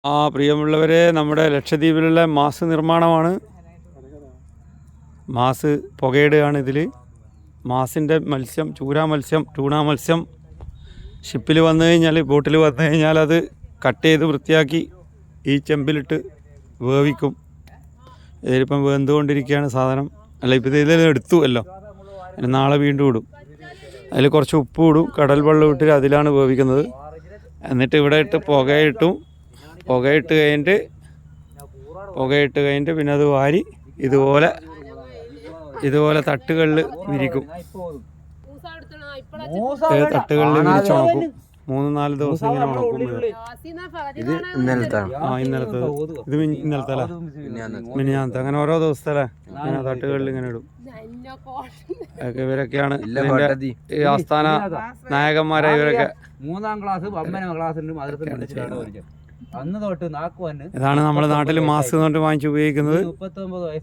പ്രിയമുള്ളവരെ, നമ്മുടെ ലക്ഷദ്വീപിലുള്ള mass നിർമ്മാണമാണ്. Mass പുകയിടുകയാണ്. ഇതിൽ മാസിൻ്റെ മത്സ്യം, ചൂരാ മത്സ്യം, ടൂണ മത്സ്യം ഷിപ്പിൽ വന്നു കഴിഞ്ഞാൽ, ബോട്ടിൽ വന്നു കഴിഞ്ഞാൽ അത് കട്ട് ചെയ്ത് വൃത്തിയാക്കി ഈ ചെമ്പിലിട്ട് വേവിക്കും. ഇതിലിപ്പം വെന്തുകൊണ്ടിരിക്കുകയാണ് സാധനം. അല്ല, ഇപ്പം ഇതിൽ എടുത്തുവല്ലോ, നാളെ വീണ്ടും ഇടും. അതിൽ കുറച്ച് ഉപ്പ് ഇടും, കടൽ വെള്ളം ഇട്ട് അതിലാണ് വേവിക്കുന്നത്. എന്നിട്ട് ഇവിടെ ഇട്ട് പുകയിട്ട് കഴിഞ്ഞിട്ട് പിന്നെ അത് വാരി ഇതുപോലെ തട്ടുകളിൽ വിരിക്കും. തട്ടുകളിൽ വിരിച്ചുണക്കും. 3-4 ദിവസം ഇങ്ങനെ ഉണക്കും. ഇത് ഇന്നലത്തെ ഇത് ഇന്നലത്തെ അല്ലേ, മിനിഞ്ഞാന്നത്തെ, അങ്ങനെ ഓരോ ദിവസത്തെ അല്ലേ ഇങ്ങനെ തട്ടുകളിൽ ഇങ്ങനെ ഇടും. ഇവരൊക്കെയാണ് ഈ ആസ്ഥാന നായകന്മാരായ ഇവരൊക്കെ. 3ാം ക്ലാസ് 9ാം ക്ലാസ്സിലും അന്ന് തൊട്ട് നാക്കുവാൻ ഇതാണ് നമ്മുടെ നാട്ടിൽ മാസ്ക് എന്നിട്ട് വാങ്ങിച്ച് ഉപയോഗിക്കുന്നത്. 39 വയസ്സ്